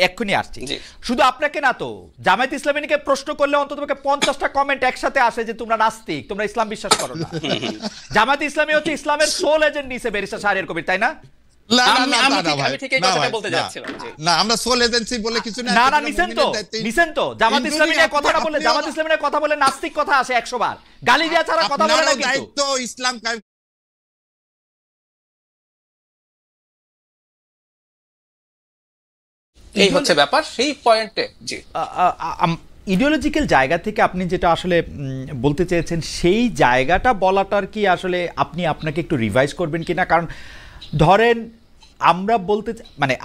এক্ষুনি আসছি। শুধু আপনাকে না তো, জামায়াত ইসলামীকে প্রশ্ন করলে অন্তত 50টা কমেন্ট একসাথে আসে যে তোমরা নাস্তিক, তোমরা ইসলাম বিশ্বাস করো না। জামায়াত ইসলামী হচ্ছে ইসলামের সোল এজেন্ট নিছে ব্যারিস্টার শাহরিয়ার কবির, তাই না? কথা বলে নাস্তিক কথা আসে 100 বার, গালি দেওয়া ছাড়া কথা বলে না। কিন্তু ইসলাম এই হচ্ছে ব্যাপার, সেই পয়েন্টে ইডিওলজিক্যাল জায়গা থেকে আপনি যেটা আসলে বলতে চেয়েছেন সেই জায়গাটা বলাটার কি আসলে আপনি আপনাকে একটু রিভাইজ করবেন কিনা? কারণ ধরেন আমরা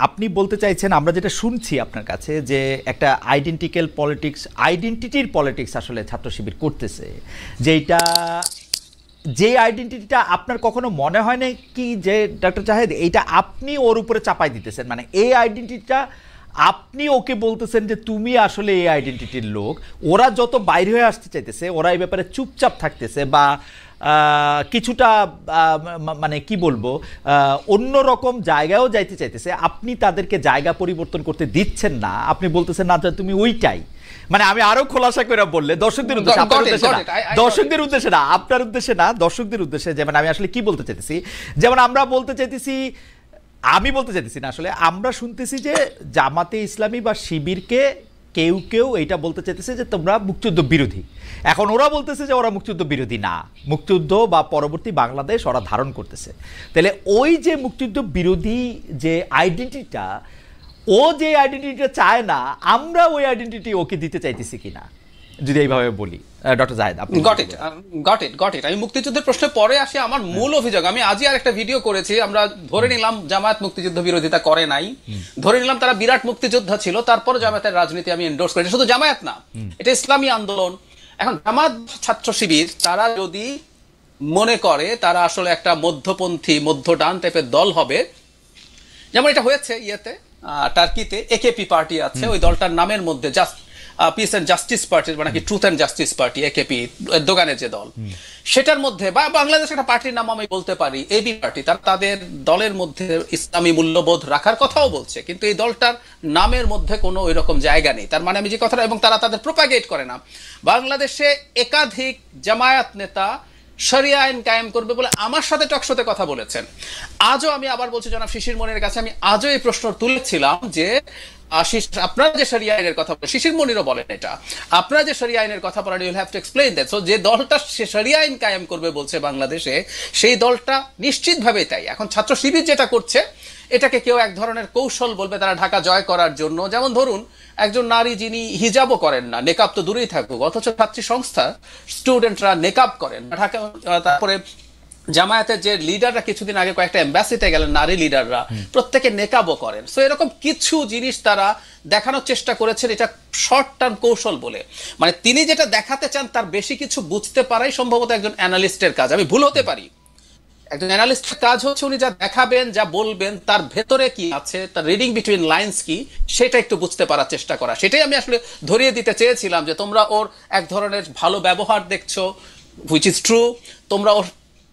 আপনি বলতে চাইছেন, আমরা যেটা শুনছি আপনার কাছে যে একটা আইডেন্টিটির পলিটিক্স আসলে ছাত্র শিবির করতেছে, যেটা যে আইডেন্টিটিটা আপনার কখনো মনে হয় না কি যে ডক্টর জাহেদ এইটা আপনি ওর উপরে চাপাই দিতেছেন, মানে এই আইডেন্টিটিটা আপনি ওকে বলতেছেন যে তুমি আসলে এই আইডেন্টিটির লোক। ওরা যত বাইরে হয়ে আসতে চাইতেছে, ওরা এই ব্যাপারে চুপচাপ থাকতেছে বা কিছুটা মানে কি বলবো অন্যরকম জায়গায়ও যাইতে চাইতেছে, আপনি তাদেরকে জায়গা পরিবর্তন করতে দিচ্ছেন না। আপনি বলতেছেন না তুমি ওইটাই, মানে আমি আরো খোলাসা করে বললে দর্শকদের উদ্দেশ্যে, দর্শকদের উদ্দেশ্যে না, আপনার উদ্দেশ্যে না, দর্শকদের উদ্দেশ্যে, যেমন আমি আসলে কি বলতে চাইতেছি, যেমন আমরা বলতে চাইতেছি, আমি বলতে চাইতেছি না, আসলে আমরা শুনতেছি যে জামাতে ইসলামী বা শিবিরকে কেউ কেউ এইটা বলতে চাইতেছে যে তোমরা মুক্তিযুদ্ধ বিরোধী। এখন ওরা বলতেছে যে ওরা মুক্তিযুদ্ধ বিরোধী না, মুক্তিযুদ্ধ বা পরবর্তী বাংলাদেশ ওরা ধারণ করতেছে। তাহলে ওই যে মুক্তিযুদ্ধ বিরোধী যে আইডেন্টিটিটা, ও যে আইডেন্টিটিটা চায় না, আমরা ওই আইডেন্টিটি ওকে দিতে চাইতেছি কিনা, যদি এইভাবে বলি। ডক্টর জাহেদ, আপনি গট ইট। আমি মুক্তিযুদ্ধের প্রশ্নে পরে আসি। আমার মূল অভিযোগ, আমি আজই আর একটা ভিডিও করেছি, আমরা ধরে নিলাম জামায়াত মুক্তিযুদ্ধ বিরোধিতা করে নাই, ধরে নিলাম তারা বিরাট মুক্তিযোদ্ধা ছিল, তারপর জামায়াতের রাজনীতি আমি এন্ডোর্স করেছি। শুধু জামায়াত না, এটা ইসলামী আন্দোলন। এখন জামায়াত ছাত্র শিবির তারা যদি মনে করে তারা আসলে একটা মধ্যপন্থী মধ্য ডান টাইপের দল হবে, যেমন এটা হয়েছে টার্কিতে একেপি পার্টি আছে, ওই দলটার নামের মধ্যে just peace and justice party, মানে কি truth and justice party, AKP দোকানের যে দল, সেটার মধ্যে বা বাংলাদেশ একটা পার্টির নাম আমি বলতে পারি এবি পার্টি, তাদের দলের মধ্যে ইসলামী মূল্যবোধ রাখার কথাও বলছে, কিন্তু এই দলটার নামের মধ্যে কোনো ওই রকম জায়গা নেই। তার মানে আমি যে কথাটা, এবং তারা তাদের প্রোপাগেট করে না। বাংলাদেশে একাধিক জামায়াত নেতা শরিয়া আইন কায়েম করবে বলে আমার সাথে টকশোতে কথা বলেছেন। আজও আমি আবার বলছি, জনাব শিশির মনিরের কাছে আমি আজও এই প্রশ্ন তুলেছিলাম যে আপনারা যে শরিয়া আইনের কথা বলেন, শিশির মনিরও বলেন এটা, আপনারা যে শরিয়া আইনের কথা বলেন, you will have to explain that. So যে দলটা শরিয়া আইন কায়েম করবে বলছে বাংলাদেশে, সেই দলটা নিশ্চিতভাবে তাই। এখন ছাত্র শিবির যেটা করছে, এটাকে কেউ এক ধরনের কৌশল বলবে তারা ঢাকা জয় করার জন্য। যেমন ধরুন একজন নারী যিনি হিজাবও করেন না, নেকাব তো দূরেই থাকুক, অথচ ছাত্রী সংস্থা স্টুডেন্টরা নেকাব করেন ঢাকা। তারপরে জামায়াতের যে লিডাররা কিছুদিন আগে কয়েকটা এম্বাসিতে গেলেন, নারী লিডাররা প্রত্যেকে নেকাবও করেন। সো এরকম কিছু জিনিস তারা দেখানোর চেষ্টা করেছেন, এটা শর্ট টার্ম কৌশল বলে। মানে তিনি যেটা দেখাতে চান তার বেশি কিছু বুঝতে পারাই সম্ভবত একজন অ্যানালিস্টের কাজ। আমি ভুল হতে পারি, একজন অ্যানালিস্টের কাজ হচ্ছে উনি যা দেখাবেন, যা বলবেন, তার ভেতরে কি আছে, তার রিডিং বিটুইন লাইন্স কি, সেটা একটু বুঝতে পারার চেষ্টা করা। সেটাই আমি আসলে ধরিয়ে দিতে চেয়েছিলাম যে তোমরা ওর এক ধরনের ভালো ব্যবহার দেখছো, হুইচ ইজ ট্রু। তোমরা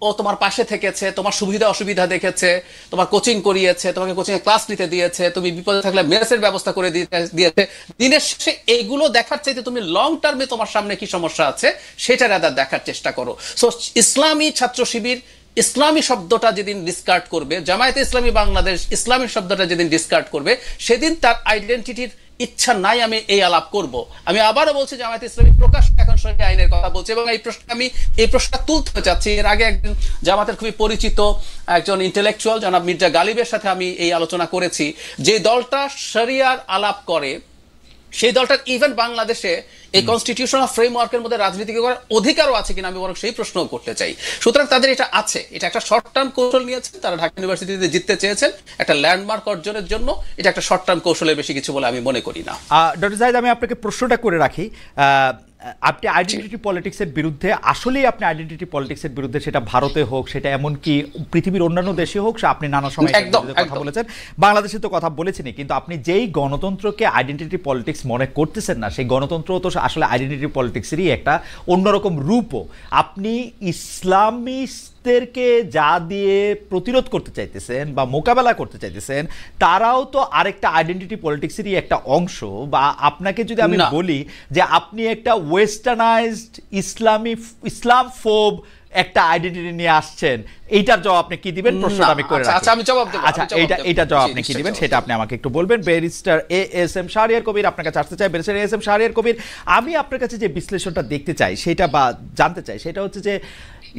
ও তোমার পাশে থেকেছে, তোমার সুবিধা অসুবিধা দেখেছে, তোমার কোচিং করিয়েছে, তোমাকে কোচিং এ ক্লাস নিতে দিয়েছে, তুমি বিপদে থাকলে মেসের ব্যবস্থা করে দিয়েছে। দিনের শেষে এগুলো দেখার চাইতে তুমি লং টার্মে তোমার সামনে কি সমস্যা আছে সেটা রাদার দেখার চেষ্টা করো। সো ইসলামী ছাত্র শিবির ইসলামী শব্দটা যেদিন ডিসকার্ড করবে, জামায়াতে ইসলামী বাংলাদেশ ইসলামী শব্দটা যেদিন ডিসকার্ড করবে, সেদিন তার আইডেন্টিটির ইচ্ছা নাই আমি এই আলাপ করব। আমি আবারও বলছি, জামায়াতে ইসলামী প্রকাশ এখন শরিয়া আইনের কথা বলছে, এবং আমি এই প্রশ্নটা তুলতে চাচ্ছি। এর আগে একজন জামাতের খুবই পরিচিত একজন ইন্টেলেকচুয়াল জনাব মির্জা গালিবের সাথে আমি এই আলোচনা করেছি, যে দলটা শরিয়ার আলাপ করে, সেই দলটার ইভেন বাংলাদেশে এই কনস্টিটিউশনাল ফ্রেমওয়ার্কের মধ্যে রাজনীতি করার অধিকারও আছে কিনা আমি বরং সেই প্রশ্নও করতে চাই। সুতরাং তাদের এটা আছে, এটা একটা শর্ট টার্ম কৌশল নিয়েছে, তারা ঢাকা ইউনিভার্সিটিতে জিততে চেয়েছেন একটা ল্যান্ডমার্ক অর্জনের জন্য। এটা একটা শর্ট টার্ম কৌশলের বেশি কিছু বলে আমি মনে করি না। ডক্টর জাহিদ, আমি আপনাকে প্রশ্নটা করে রাখি, আপনি আইডেন্টিটি পলিটিক্সের বিরুদ্ধে, আসলেই আপনি আইডেন্টিটি পলিটিক্সের বিরুদ্ধে, সেটা ভারতে হোক, সেটা এমনকি পৃথিবীর অন্যান্য দেশে হোক, আপনি নানা সময় কথা বলেছেন, বাংলাদেশে তো কথা বলেছেনই, কিন্তু আপনি যেই গণতন্ত্রকে আইডেন্টিটি পলিটিক্স মনে করতেছেন না, সেই গণতন্ত্র তো আসলে আইডেন্টিটি পলিটিক্সেরই একটা অন্যরকম রূপও। আপনি ইসলামিস্ট ফ্যাসিস্টদেরকে যা দিয়ে প্রতিরোধ করতে চাইতেছেন বা মোকাবেলা করতে চাইতেছেন, তারাও তো আরেকটা আইডেন্টিটি পলিটিক্সেরই একটা অংশ। বা আপনাকে যদি আমি বলি যে আপনি একটা ওয়েস্টার্নাইজড ইসলাম ফোব একটা আইডেন্টিটি নিয়ে আসছেন, এইটার জবাব আপনি কি দিবেন? প্রশ্নটা আমি করে রাখি। আচ্ছা, আমি জবাব দেব। আচ্ছা, এইটা জবাব আপনি কি দিবেন সেটা আপনি আমাকে একটু বলবেন। ব্যারিস্টার এএসএম শাহরিয়ার কবির, আপনার কাছে আসতে চাই। ব্যারিস্টার এএসএম শাহরিয়ার কবির, আমি আপনার কাছে যে বিশ্লেষণটা দেখতে চাই সেটা বা জানতে চাই সেটা হচ্ছে যে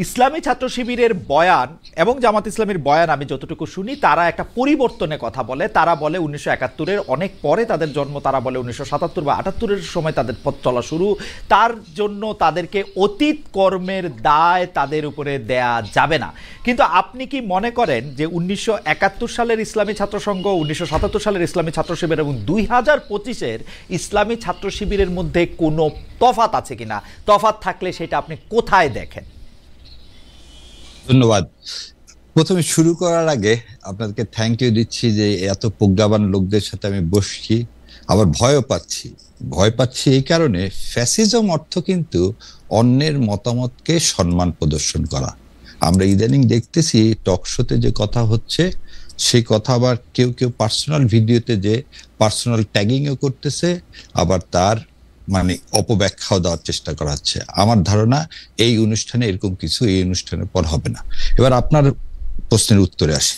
ইসলামী ছাত্র শিবিরের বয়ান এবং জামাত ইসলামের বয়ান আমি যতটুকু শুনি, তারা একটা পরিবর্তনের কথা বলে। তারা বলে 1971-এর অনেক পরে তাদের জন্ম, তারা বলে 1977 বা 78-এর সময় তাদের পথ চলা শুরু, তার জন্য তাদেরকে অতীত কর্মের দায় তাদের উপরে দেয়া যাবে না। কিন্তু আপনি কি মনে করেন যে 1971 সালের ইসলামী ছাত্র সংঘ, 1977 সালের ইসলামী ছাত্র শিবির এবং 2025-এর ইসলামী ছাত্র শিবিরের মধ্যে কোনো তফাৎ আছে কিনা? তফাৎ থাকলে সেটা আপনি কোথায় দেখেন? ধন্যবাদ। প্রথমে শুরু করার আগে আপনাদেরকে থ্যাংক ইউ দিচ্ছি যে এত প্রজ্ঞাবান লোকদের সাথে আমি বসছি, আবার ভয়ও পাচ্ছি। ভয় পাচ্ছি এই কারণে, ফ্যাসিজম অর্থ কিন্তু অন্যের মতামতকে সম্মান প্রদর্শন করা। আমরা ইদানিং দেখতেছি টকশোতে যে কথা হচ্ছে, সেই কথা আবার কেউ কেউ পার্সোনাল ভিডিওতে যে পার্সোনাল ট্যাগিংও করতেছে, আবার তার মানে অপব্যাখ্যাও দেওয়ার চেষ্টা করা হচ্ছে। আমার ধারণা এই অনুষ্ঠানে এরকম কিছু এই অনুষ্ঠানের পর হবে না। এবার আপনার প্রশ্নের উত্তরে আসি।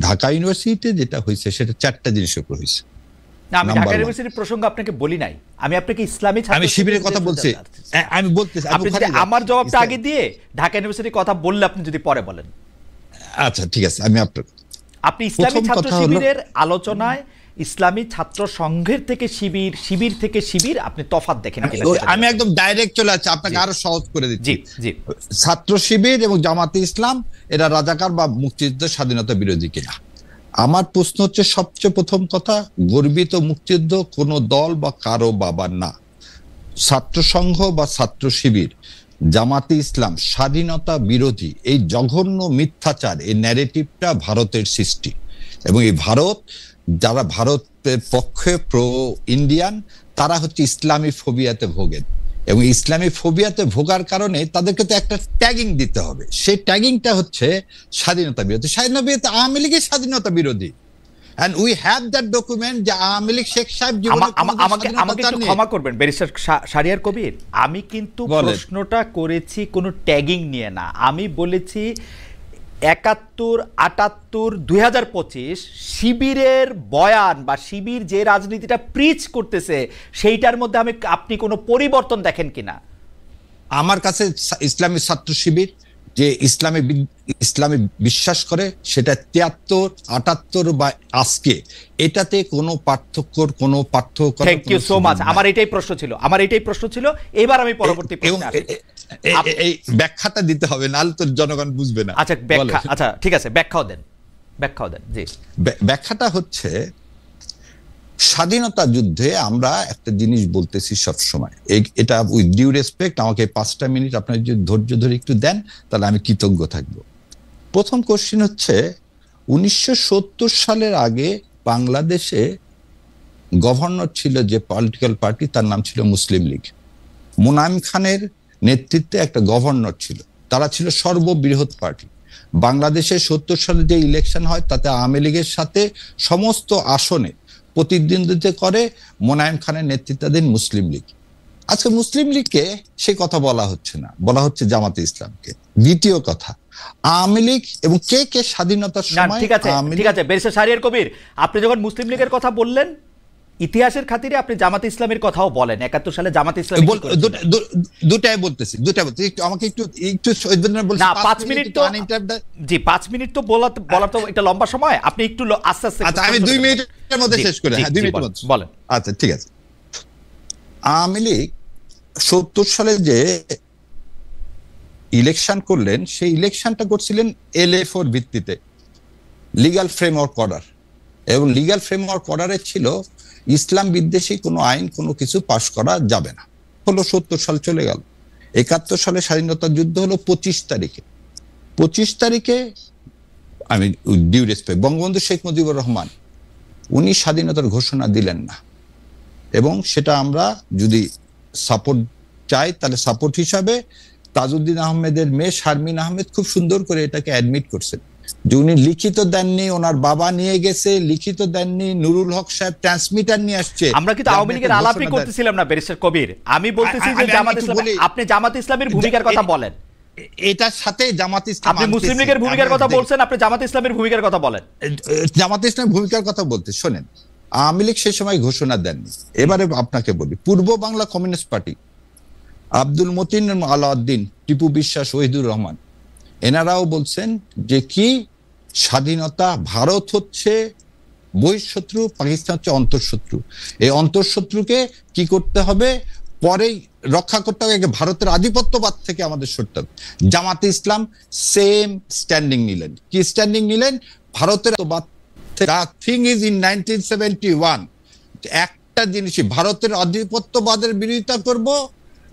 ঢাকা ইউনিভার্সিটিতে যেটা হয়েছে সেটা 4টা জিনিসের উপর হয়েছে। না, আমি ঢাকা ইউনিভার্সিটির প্রসঙ্গ আপনাকে বলি নাই, আমি আপনাকে ইসলামী ছাত্র, আমি শিবিরের কথা বলছি। আমি বলতেছি আপনি যদি আমার জবাবটা আগে দিয়ে ঢাকা ইউনিভার্সিটির কথা বললে আপনি যদি পরে বলেন। আচ্ছা ঠিক আছে, আমি আপনি ইসলামী ছাত্র শিবিরের আলোচনায় ইসলামী ছাত্র সংঘের থেকে শিবির, শিবির থেকে শিবির, আপনি তফাৎ দেখেন কিনা? আমি একদম ডাইরেক্ট চলে যাচ্ছি, আপনাকে আরো সহজ করে দিচ্ছি। জি, ছাত্র শিবির এবং জামাতে ইসলাম এরা রাজাকার বা মুক্তিযুদ্ধের স্বাধীনতা বিরোধী কিনা? আমার প্রশ্ন হচ্ছে, সবচেয়ে প্রথম কথা, গর্বিত মুক্তিযুদ্ধ কোনো দল বা কারো বাবার না। ছাত্র সংঘ বা ছাত্র শিবির, জামাতে ইসলাম স্বাধীনতা বিরোধী, এই জঘন্য মিথ্যাচার, এই ন্যারেটিভটা ভারতের সৃষ্টি। এবং এই ভারত, যারা ভারতের পক্ষে প্রো ইন্ডিয়ান, তারা হচ্ছে ইসলামী ফোবিয়াতে ভোগেন। এবং ইসলামী ফোবিয়াতে ভোগার কারণে তাদেরকে তো একটা ট্যাগিং দিতে হবে। সেই ট্যাগিংটা হচ্ছে স্বাধীনতা বিরোধী। স্বাধীনতা বিরোধী, আওয়ামী লীগের স্বাধীনতা বিরোধী। And we have that document যে আওয়ামী লীগ শেখ সাহেব আমাকে একটু ক্ষমা করবেন ব্যারিস্টার শাহরিয়ার কবির, আমি কিন্তু প্রশ্নটা করেছি কোনো ট্যাগিং নিয়ে না। আমি বলেছি 71, 78, 2025 শিবিরের বয়ান বা শিবির যে রাজনীতিটা প্রিচ করতেছে সেইটার মধ্যে আপনি কোনো পরিবর্তন দেখেন কিনা? আমার কাছে ইসলামী ছাত্র শিবির যে ইসলামে বিশ্বাস করে, সেটা 73, 78 বা আজকে, এটাতে কোনো পার্থক্য। Thank you so much. আমার এটাই প্রশ্ন ছিল। এবার আমি পরবর্তী প্রশ্নে আসি। এই ব্যাখ্যাটা দিতে হবে, নাহলে তো জনগণ বুঝবে না। আচ্ছা ঠিক আছে, ব্যাখ্যাও দেন। জি, ব্যাখ্যাটা হচ্ছে, স্বাধীনতা যুদ্ধে আমরা একটা জিনিস বলতেছি সবসময়, এটা উইথ ডিউ রেসপেক্ট, আমাকে 5টা মিনিট আপনার যদি ধৈর্য ধরে একটু দেন তাহলে আমি কৃতজ্ঞ থাকব। প্রথম কোশ্চেন হচ্ছে, 1970 সালের আগে বাংলাদেশে গভর্নর ছিল যে পলিটিক্যাল পার্টি, তার নাম ছিল মুসলিম লীগ। মোনায়েম খানের নেতৃত্বে একটা গভর্নর ছিল, তারা ছিল সর্ববৃহৎ পার্টি। বাংলাদেশে 70 সালে যে ইলেকশন হয় তাতে আওয়ামী লীগের সাথে সমস্ত আসনে প্রতিদ্বন্দ্বিতা করে মোনায়েম খানের নেতৃত্বাধীন মুসলিম লীগ। আজকে মুসলিম লীগকে সে কথা বলা হচ্ছে না, বলা হচ্ছে জামাতে ইসলামকে। দ্বিতীয় কথা, আওয়ামী লীগ এবং কে স্বাধীনতার সময়, ঠিক আছে ব্যারিস্টার শাহরিয়ার কবির, আপনি যখন মুসলিম লীগের কথা বললেন, ইতিহাসের খাতিরে আপনি জামাতে ইসলামের কথাও বলেন। 71 সালে জামাতে ইসলাম, দুটাই বলতেছি, আমাকে একটু 5 মিনিট তো, জি 5 মিনিট তো বলা তো একটা লম্বা সময়, আপনি একটু আস্তে আস্তে। আচ্ছা, আমি 2 মিনিটের মধ্যে শেষ করে, 2 মিনিটের মধ্যে বলেন। আচ্ছা ঠিক আছে। আওয়ামী লীগ 70 সালে যে ইলেকশন করলেন, সেই ইলেকশনটা করছিলেন LA4 ভিত্তিতে, লিগ্যাল ফ্রেমওয়ার্ক অর্ডার। এবং লিগ্যাল ফ্রেমওয়ার্ক অর্ডারে ছিল ইসলাম বিদ্বেষী কোনো আইন, কোনো কিছু পাশ করা যাবে না। হলো 70 সাল চলে গেল। 71 সালে স্বাধীনতা যুদ্ধ হলো 25 তারিখে আমি ডিউ রেসপেক্ট, বঙ্গবন্ধু শেখ মুজিবুর রহমান, উনি স্বাধীনতার ঘোষণা দিলেন না। এবং সেটা আমরা যদি সাপোর্ট চাই, তাহলে সাপোর্ট হিসাবে তাজউদ্দিন আহমেদের মেয়ে শারমিন আহমেদ খুব সুন্দর করে এটাকে অ্যাডমিট করছেন যে উনি লিখিত দেননি, ওনার বাবা নিয়ে গেছে, লিখিত দেননি, নুরুল হক সাহেব ট্রান্সমিটার নিয়ে আসছে। আমরা কিন্তু আওয়ামী লীগের আলাপই করতেছিলাম না ব্যারিস্টার কবির, আমি বলতেছি যে জামাত ইসলাম, আপনি জামাত ইসলামের ভূমিকার কথা বলেন, এটার সাথে জামাত ইসলাম, আপনি মুসলিম লীগের ভূমিকার কথা বলছেন, আপনি জামাত ইসলামের ভূমিকার কথা বলেন। জামাত ইসলামের ভূমিকার কথা বলতে শোনেন, আওয়ামী লীগ সেই সময় ঘোষণা দেননি। এবারে আপনাকে বলি, পূর্ব বাংলা কমিউনিস্ট পার্টি, আব্দুল মতিন আলাউদ্দিন, টিপু বিশ্বাস, ওহিদুর রহমান, এনারাও বলছেন যে কি স্বাধীনতা, ভারত হচ্ছে বহিঃশত্রু, পাকিস্তান হচ্ছে অন্তঃশত্রু, এই অন্তঃশত্রুকে কি করতে হবে, পরেই রক্ষা করতে হবে, ভারতের আধিপত্যবাদ থেকে আমাদের সরতে হবে। জামাতে ইসলাম সেম স্ট্যান্ডিং নিলেন। কি স্ট্যান্ডিং নিলেন? ভারতের থিং ইজ ইন 1971 একটা জিনিসই, ভারতের আধিপত্যবাদের বিরোধিতা করব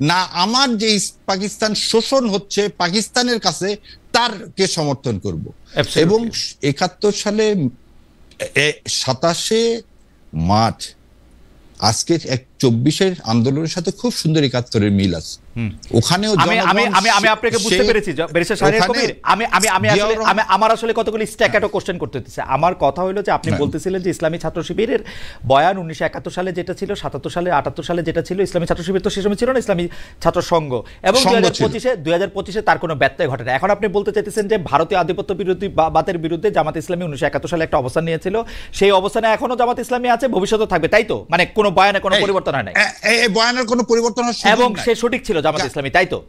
না, আমার যে পাকিস্তান শোষণ হচ্ছে পাকিস্তানের কাছে তারকে সমর্থন করব। এবং 71 সালে 27শে মার্চ, আজকে 24-এর আন্দোলনের সাথে খুব সুন্দর 71-এর মিল আছে। ওখানেও আমি আপনাকে বুঝতে পেরেছি ব্যারিস্টার শাহরিয়ার কবির, আমি আমার আসলে কতগুলো স্ট্যাকেটো কোশ্চেন করতে হচ্ছে। আমার কথা হলো যে আপনি বলতেছিলেন যে ইসলামী ছাত্র শিবিরের বয়ান 1971 সালে যেটা ছিল, 77 সালে, 78 সালে যেটা ছিল, ইসলামী ছাত্র শিবির তো সে সময় ছিল না, ইসলামী ছাত্র সংঘ, এবং 2025-এ তার কোনো ব্যত্যয় ঘটে না। এখন আপনি বলতে চাইতেছেন যে ভারতীয় আধিপত্য বিরোধী বাতের বিরুদ্ধে জামাত ইসলামী 1971 সালে একটা অবস্থান নিয়েছিল, সেই অবস্থানে এখনো জামাত ইসলামী আছে, ভবিষ্যতে থাকবে, তাই তো? মানে কোনো বয়ানে কোনো পরিবর্তন হয় না, এই বয়ানের কোনো পরিবর্তন হয় না, এবং সে সঠিক ছিল জামাত ইসলামী, তাই তো?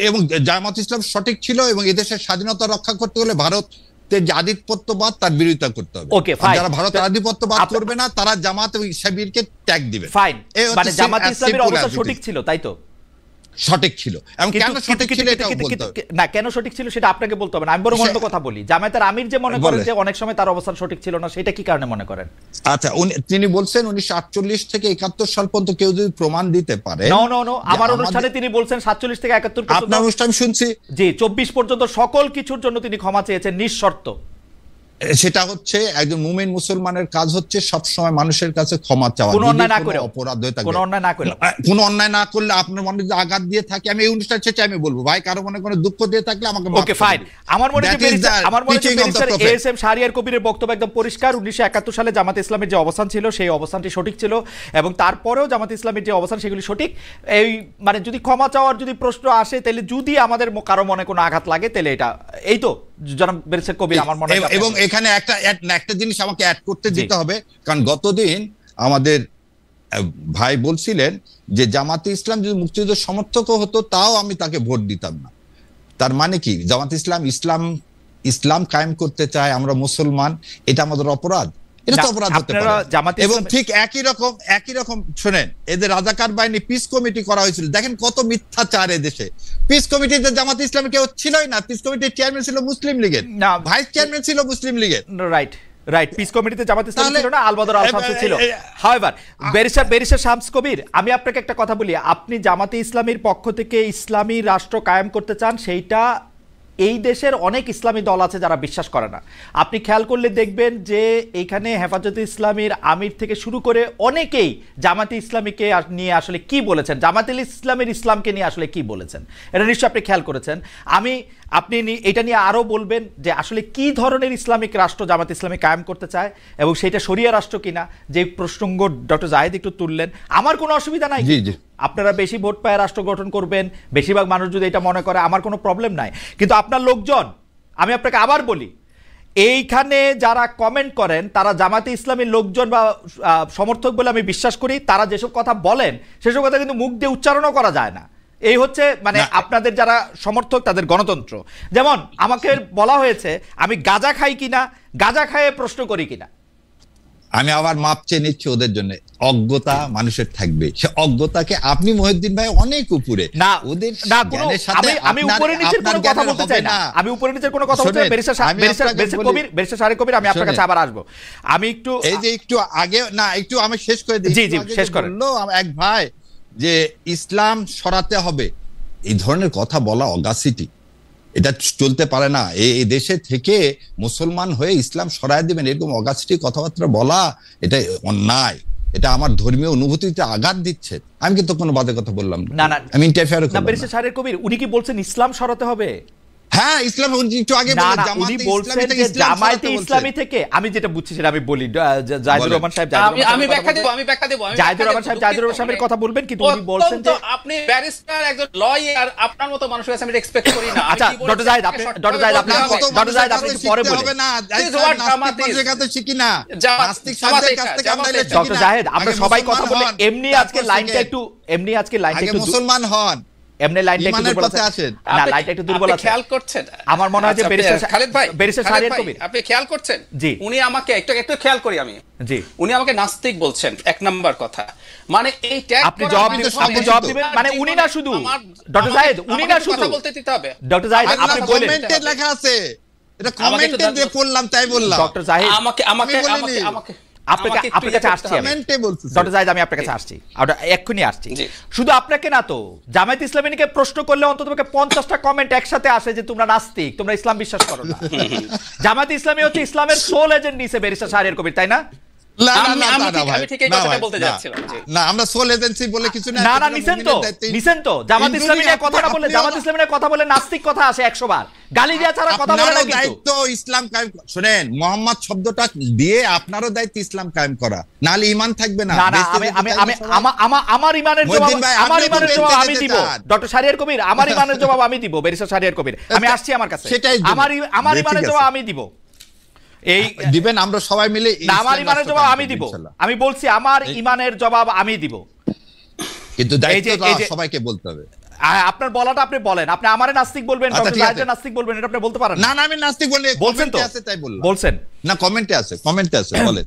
এবং জামাত ইসলাম সঠিক ছিল, এবং এদেশের স্বাধীনতা রক্ষা করতে হলে ভারতের যে আধিপত্যবাদ তার বিরোধিতা করতে হবে। যারা ভারতের আধিপত্যবাদ করবে না তারা জামাত এবং শিবিরকে ট্যাগ দিবে। ফাইন, মানে জামাত ইসলামের অবস্থা সঠিক ছিল, তাই তো? সঠিক ছিল। এবং কেন সঠিক ছিল এটাও বলতে হবে না, কেন সঠিক ছিল সেটা আপনাকে বলতে হবে না, আমি বরং অন্য কথা বলি। জামায়াতের আমির যে মনে করেন যে অনেক সময় তার অবস্থান সঠিক ছিল না, সেটা কি কারণে মনে করেন? আচ্ছা, তিনি বলছেন 1948 থেকে 71 সাল পর্যন্ত কেউ যদি প্রমাণ দিতে পারে। নো, আমার অনুষ্ঠানে তিনি বলছেন 47 থেকে 71 পর্যন্ত। আপনার অনুষ্ঠান শুনছি, জি, 24 পর্যন্ত সকল কিছুর জন্য তিনি ক্ষমা চেয়েছেন নিঃশর্ত। সেটা হচ্ছে একজন মুমিন মুসলমানের কাজ হচ্ছে সব সময় মানুষের কাছে ক্ষমা চাওয়া, কোনো অন্যায় না করে, অপরাধ হয়ে থাকে, কোনো অন্যায় না করে, কোনো অন্যায় না করলে আপনার মনে যদি আঘাত দিয়ে থাকে, আমি এই অনুষ্ঠান শেষে আমি বলবো ভাই, কারো মনে কোনো দুঃখ দিয়ে থাকলে আমাকে ওকে ফাইন। আমার মনে হয় এএসএম শাহরিয়ার কবিরের বক্তব্য একদম পরিষ্কার। 1971 সালে জামাত ইসলামের যে অবস্থান ছিল সেই অবস্থানটি সঠিক ছিল, এবং তারপরেও জামাত ইসলামের যে অবস্থান সেগুলি সঠিক। এই মানে যদি ক্ষমা চাওয়ার যদি প্রশ্ন আসে, তাহলে যদি আমাদের কারো মনে কোনো আঘাত লাগে, তাহলে এটা এই তো জনাব ব্যারিস্টার কবির আমার মনে হয়। এবং এখানে একটা জিনিস আমাকে অ্যাড করতে দিতে হবে, কারণ গতদিন আমাদের ভাই বলছিলেন যে জামাতে ইসলাম যদি মুক্তিযুদ্ধের সমর্থকও হতো তাও আমি তাকে ভোট দিতাম না। তার মানে কি? জামাত ইসলাম কায়েম করতে চায়, আমরা মুসলমান, এটা আমাদের অপরাধ? এটা তো অপরাধ হতে পারে। এবং ঠিক একই রকম শোনেন, এদের রাজাকার বাহিনী পিস কমিটি করা হয়েছিল, দেখেন কত মিথ্যাচার এদেশে। পিস কমিটিতে জামাত ইসলামী কেউ ছিলই না, পিস কমিটির চেয়ারম্যান ছিল মুসলিম লীগের, ভাইস চেয়ারম্যান ছিল মুসলিম লীগের। রাইট, পিস কমিটিতে জামাত ইসলামী ছিল না, আলবদর আল শামস ছিল। হাওয়েভার ব্যারিস্টার শামস কবির, আমি আপনাকে একটা কথা বলি, আপনি জামাতে ইসলামীর পক্ষ থেকে ইসলামী রাষ্ট্র কায়েম করতে চান, সেইটা এই দেশের অনেক ইসলামী দল আছে যারা বিশ্বাস করে না। আপনি খেয়াল করলে দেখবেন যে এইখানে হেফাজতে ইসলামীর আমির থেকে শুরু করে অনেকেই জামাতে ইসলামীকে নিয়ে আসলে কি বলেছেন, জামাতে ইসলামের ইসলামকে নিয়ে আসলে কি বলেছেন, এটা নিশ্চয়ই আপনি খেয়াল করেছেন। আপনি এটা নিয়ে আরও বলবেন যে আসলে কি ধরনের ইসলামিক রাষ্ট্র জামাত ইসলামী কায়েম করতে চায়, এবং সেটা শরিয়া রাষ্ট্র কিনা, যে প্রসঙ্গ ডক্টর জাহিদ একটু তুললেন। আমার কোনো অসুবিধা নাই, আপনারা বেশি ভোট পায় রাষ্ট্র গঠন করবেন, বেশিরভাগ মানুষ যদি এটা মনে করে, আমার কোনো প্রবলেম নাই। কিন্তু আপনার লোকজন, আমি আপনাকে আবার বলি, এইখানে যারা কমেন্ট করেন তারা জামাতে ইসলামীর লোকজন বা সমর্থক বলে আমি বিশ্বাস করি। তারা যেসব কথা বলেন সেসব কথা কিন্তু মুখ দিয়ে উচ্চারণও করা যায় না। এই হচ্ছে মানে আপনাদের যারা সমর্থক তাদের গণতন্ত্র। যেমন আমাকে বলা হয়েছে আমি গাঁজা খাই কিনা, গাঁজা খাইয়ে প্রশ্ন করি কিনা। আমি আবার মাপ চেয়ে নিচ্ছি ওদের জন্য। অজ্ঞতা মানুষের থাকবে, সে অজ্ঞতাকে আপনি মহিউদ্দিন ভাই অনেক উপরে, না ওদের না আমি উপরে নিচের কোনো কথা বলতে চাই না, আমি উপরে নিচের কোনো কথা বলতে চাই। ব্যারিস্টার শাহরিয়ার কবির, আমি আপনার কাছে আবার আসবো। আমি একটু এই যে একটু আগে না, একটু আমি শেষ করে দিই। জি শেষ করেন। এক ভাই যে ইসলাম সরাতে হবে, এই ধরনের কথা বলা অগাসিটি, এটা চলতে পারে না। এই দেশে থেকে মুসলমান হয়ে ইসলাম সরায় দিবেন এরকম অগাসিটি কথাবার্তা বলা, এটা অন্যায়। এটা আমার ধর্মীয় অনুভূতিতে আঘাত দিচ্ছে, আমি কিন্তু কোনো বাজে কথা বললাম না না আমি ইন্টারফেয়ার না করলাম ব্যারিস্টার শাহরিয়ার কবির উনি কি বলছেন ইসলাম সরাতে হবে? হ্যাঁ ইসলাম একটু আগে না বলে না উনি জামাতে বলছেন ইসলামী থেকে যে ইসলাম জামায়াতে সরাতে বলছে। ইসলামী থেকে, আমি যেটা বুঝছি সেটা আমি বলি, জাহিদুর রহমান সাহেব আমি ব্যাখ্যা দেব জাহিদুর রহমান সাহেব জাহিদুর রহমান সাহেবের কথা বলবেন, কিন্তু উনি বলছেন যে আপনি ব্যারিস্টার একজন লয়ার, আপনার মতো মানুষের কাছে আমি এক্সপেক্ট করি না। আচ্ছা ডক্টর জাহিদ আপনি একটু পরে বলবেন। হবে না নাস্তিক জায়গাতে শিখি না, নাস্তিক সাহেবদের কাছ থেকে আমরা শিখি না। ডক্টর জাহিদ আমরা সবাই কথা বলে এমনি আজকে লাইনটা একটু মুসলমান হন, এমনি লাইনটা একটু ইমানের দুর্বল পথে আছে আছেন। না, লাইনটা একটু দুর্বল আছে খেয়াল করছেন? আমার মনে হয় যে খালেদ ভাই, ব্যারিস্টার শাহরিয়ার কবির আপনি খেয়াল করছেন? জি। উনি আমাকে একটু খেয়াল করি আমি, জি উনি আমাকে নাস্তিক বলছেন, এক নাম্বার কথা। মানে এই ট্যাগ আপনি জবাব দিবেন মানে উনি না শুধু ডক্টর জাহিদ, উনি না শুধু কথা বলতে দিতে হবে। ডক্টর জাহিদ আপনি বলেন কমেন্টে লেখা আছে, এটা কমেন্টে দিয়ে পড়লাম তাই বললাম। ডক্টর জাহিদ আপনার কাছে আসছি আমি, ডক্টর জাহিদ আমি আপনার কাছে আসছি, এক্ষুনি আসছি। শুধু আপনাকে না তো, জামায়াত ইসলামীকে প্রশ্ন করলে অন্তত 50টা কমেন্ট একসাথে আসে যে তোমরা নাস্তিক, তোমরা ইসলাম বিশ্বাস করো না। জামায়াত ইসলামী হচ্ছে ইসলামের সোল এজেন্ট নিছে ব্যারিস্টার শাহরিয়ার কবির, তাই না? আমি ঠিক এই কথাটা বলতে যাচ্ছিলাম। না আমরা সোল এজেন্সি বলে কিছু না। না নিছেন তো জামাত ইসলামী নিয়ে কথা না বলে, জামাত ইসলামী নিয়ে কথা বলে নাস্তিক কথা আসে 100 বার, গালি দেয়া ছাড়া কথা বলে না। কিন্তু দায়িত্ব ইসলাম কায়েম, শুনেন মোহাম্মদ শব্দটা দিয়ে আপনারও দায়িত্ব ইসলাম কায়েম করা, নালে ঈমান থাকবে না। না না আমার ঈমানের জবাব আমি দিব ডক্টর শাহরিয়ার কবির, আমার ঈমানের জবাব আমি দিব ব্যারিস্টার শাহরিয়ার কবির, আমি আসছি আমার কাছে, আমার ঈমানের জবাব আমি দিব। এই দিবেন আমরা সবাই মিলে, আমার ঈমানের জবাব আমি দিব, আমি বলছি আমার ঈমানের জবাব আমি দিব, কিন্তু দায়িত্ব সবাইকে বলতে হবে। আপনার বলাটা আপনি বলেন, আপনি আমারে নাস্তিক বলবেন, ডক্টর জাহিদ নাস্তিক বলবেন, এটা আপনি বলতে পারেন না। না আমি নাস্তিক বলি, বলছেন তো, আছে তাই বললাম। বলছেন না কমেন্টে আছে বলেন।